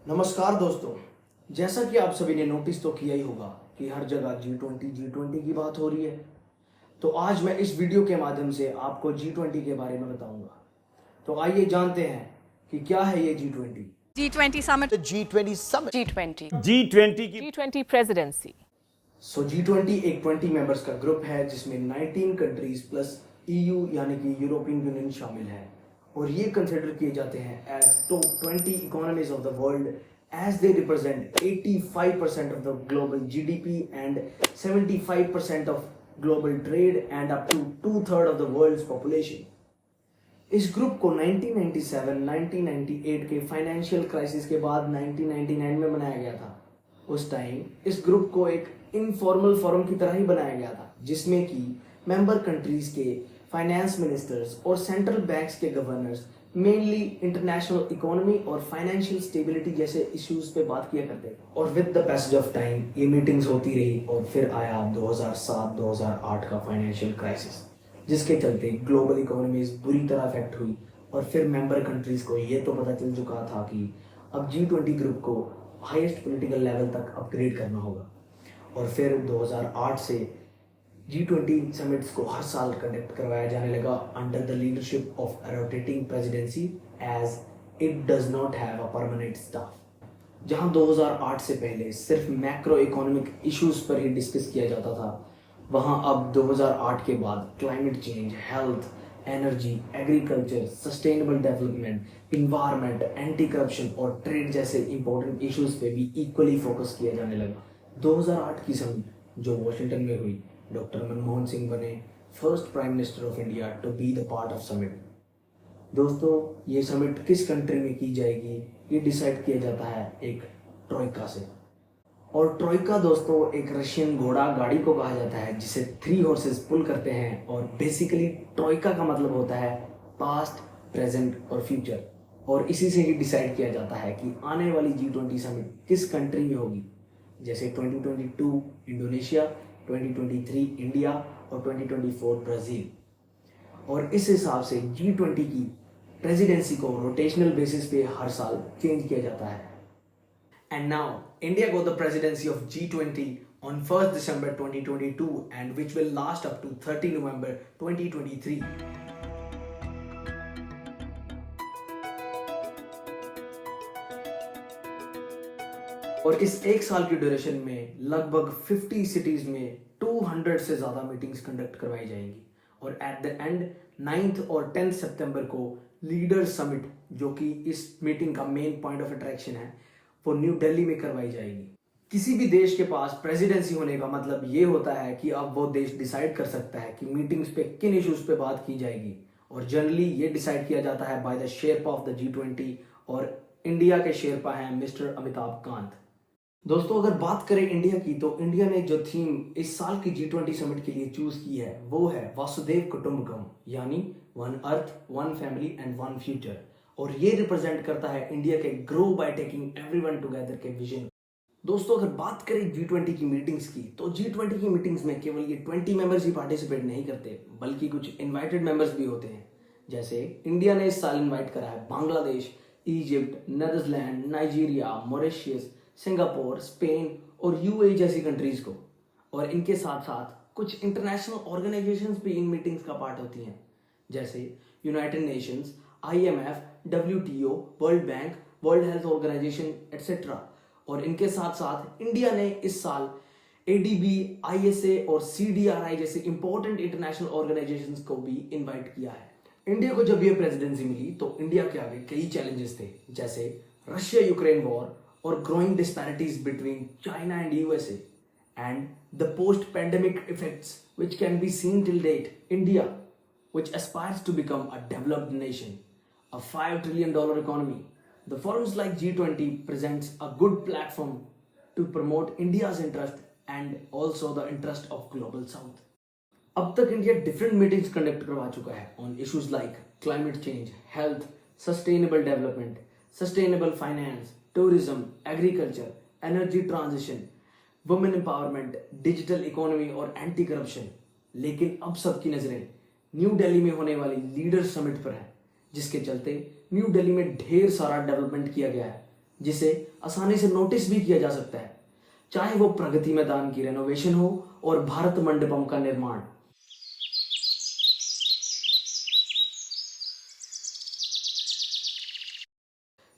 नमस्कार दोस्तों। जैसा कि आप सभी ने नोटिस तो किया ही होगा कि हर जगह जी ट्वेंटी की बात हो रही है। तो आज मैं इस वीडियो के माध्यम से आपको जी 20 के बारे में बताऊंगा। तो आइए जानते हैं कि क्या है ये जी 20। G20 summit. the G20 summit. G20. G20 की G20 presidency. सो जी 20 एक 20 मेंबर्स का ग्रुप है जिसमें 19 कंट्रीज प्लस EU यानी कि यूरोपियन यूनियन शामिल है और ये कंसिडर किए जाते हैं as top 20 economies of the world as they represent 85% of the global GDP and 75% of global trade and up to 2/3 of the world's population. इस ग्रुप को 1997, 1998 के फाइनेंशियल क्राइसिस के बाद 1999 में बनाया गया था। उस टाइम इस ग्रुप को एक इनफॉर्मल फोरम की तरह ही बनाया गया था जिसमें कि मेंबर कंट्रीज के फाइनेंस मिनिस्टर्स और सेंट्रल बैंक्स के गवर्नर्स मेनली इंटरनेशनल इकोनॉमी और फाइनेंशियल स्टेबिलिटी जैसे इश्यूज पे बात किया करते थे। और with the passage of time ये मीटिंग्स होती रही और फिर आया 2007-2008 का फाइनेंशियल क्राइसिस जिसके चलते ग्लोबल इकोनॉमीज बुरी तरह अफेक्ट हुई और फिर मेंबर कंट्रीज को ये तो पता चल चुका था कि अब जी 20 ग्रुप को हाईएस्ट पॉलिटिकल लेवल तक अपग्रेड करना होगा। और फिर 2008 से जी 20 समिट्स को हर साल कंडक्ट करवाया जाने लगा under the leadership of a rotating presidency as it does not have a permanent staff. जहां 2008 से पहले सिर्फ मैक्रो इकोनॉमिक इश्यूज पर ही डिस्कस किया जाता था, वहां अब 2008 के बाद climate change, health, energy, agriculture, sustainable development, environment, anti corruption और ट्रेड जैसे इंपॉर्टेंट इश्यूज पे भी इक्वली फोकस किया जाने लगा। 2008 की समिट जो वॉशिंगटन में हुई, डॉक्टर मनमोहन सिंह बने first prime minister of India to be the part of summit. दोस्तों, ये समिट किस कंट्री में की जाएगी ये डिसाइड किया जाता है एक ट्रोइका से। और ट्रोइका दोस्तों एक रशियन घोड़ा गाड़ी को कहा जाता है जिसे 3 हॉर्सेस पुल करते हैं और बेसिकली ट्रोइका का मतलब होता है पास्ट, प्रेजेंट और फ्यूचर। और इसी से ही डिसाइड किया जाता है कि आने वाली जी 20 समिट किस कंट्री में होगी, जैसे 2022 इंडोनेशिया, 2023 इंडिया और 2024 ब्राज़ील। और इस हिसाब से जी 20 की प्रेसिडेंसी को रोटेशनल बेसिस पे हर साल चेंज किया जाता है। And now, India got the presidency of G 20 on 1st December 2022 and which will last up to 30 November 2023. और इस एक साल की ड्यूरेशन में लगभग 50 सिटीज में 200 से ज़्यादा मीटिंग्स कंडक्ट करवाई जाएंगी। और एट द एंड 9th और 10th सितंबर को लीडर समिट, जो कि इस मीटिंग का मेन पॉइंट ऑफ अट्रैक्शन है, वो न्यू दिल्ली में करवाई जाएगी। किसी भी देश के पास प्रेसिडेंसी होने का मतलब ये होता है कि अब वो देश डिसाइड कर सकता है कि मीटिंग्स पे किन इश्यूज पे बात की जाएगी। और जनरली ये डिसाइड किया जाता है by the Sherpa of the G 20 और इंडिया के शेरपा हैं मिस्टर अमिताभ कांत। दोस्तों, अगर बात करें इंडिया की तो इंडिया ने जो थीम इस साल की जी 20 समिट के लिए चूज की है वो है वासुदेव कुटुंबकम, यानी one earth, one family and one future. और ये रिप्रेजेंट करता है इंडिया के grow by taking everyone together के विजन। दोस्तों, अगर बात करें जी 20 की मीटिंग्स की तो जी 20 की मीटिंग्स में केवल ये 20 मेंबर्स ही पार्टिसिपेट नहीं करते बल्कि कुछ इनवाइटेड मेंबर्स भी होते हैं। जैसे इंडिया ने इस साल इनवाइट करा है Bangladesh, Egypt, Netherlands, Nigeria, Mauritius, Singapore, Spain और UAE जैसी कंट्रीज को। और इनके साथ साथ कुछ इंटरनेशनल ऑर्गेनाइजेशंस भी इन मीटिंग्स का पार्ट होती हैं, जैसे United Nations, IMF, WTO, World Bank, World Health Organization etcetera. और इनके साथ साथ इंडिया ने इस साल ADB, ISA और CDRI जैसे इंपॉर्टेंट इंटरनेशनल ऑर्गेनाइजेशंस को भी इनवाइट किया है। इंडिया को जब ये प्रेसिडेंसी मिली तो इंडिया के आगे कई चैलेंजेस थे, जैसे रशिया यूक्रेन वॉर और growing disparities between China and USA and the post-pandemic effects which can be seen till date. India, which aspires to become a developed nation, a $5 trillion economy. The forums like G 20 presents a good platform to promote India's interest and also the interest of global south. अब तक India different meetings conduct करवा चुका है on issues like climate change, health, sustainable development, sustainable finance, tourism, agriculture, energy transition, women empowerment, digital economy और anti corruption. लेकिन अब सबकी नजरें न्यू दिल्ली में होने वाली लीडर समिट पर है, जिसके चलते न्यू दिल्ली में ढेर सारा डेवलपमेंट किया गया है। जिसे आसानी से नोटिस भी किया जा सकता है, चाहे वो प्रगति मैदान की रेनोवेशन हो और भारत मंडपम का निर्माण।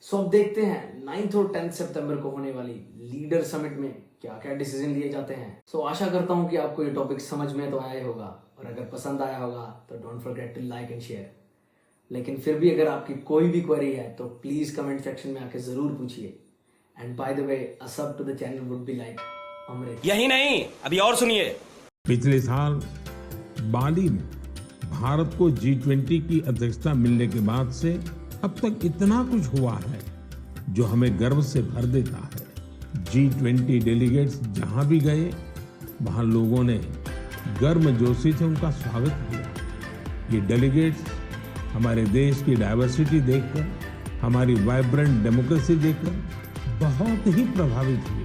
सो अब देखते हैं 9th और 10th सितंबर को होने वाली लीडर समिट में क्या क्या डिसीजन लिए जाते हैं। सो आशा करता हूं कि आपको ये टॉपिक समझ में तो आया ही होगा, और अगर पसंद आया होगा तो don't forget to like and share. लेकिन फिर भी अगर आपकी कोई भी क्वेरी है तो प्लीज कमेंट सेक्शन में आके जरूर पूछिए। And by the way, a sub to the channel would be like amrit. यही नहीं, अभी और सुनिए। पिछले साल बाली में भारत को G20 की अध्यक्षता मिलने के बाद से अब तक इतना कुछ हुआ है जो हमें गर्व से भर देता है। G20 डेलीगेट्स जहां भी गए वहां लोगों ने गर्मजोशी से उनका स्वागत किया। ये डेलीगेट्स हमारे देश की डाइवर्सिटी देखकर, हमारी वाइब्रेंट डेमोक्रेसी देखकर बहुत ही प्रभावित हुए।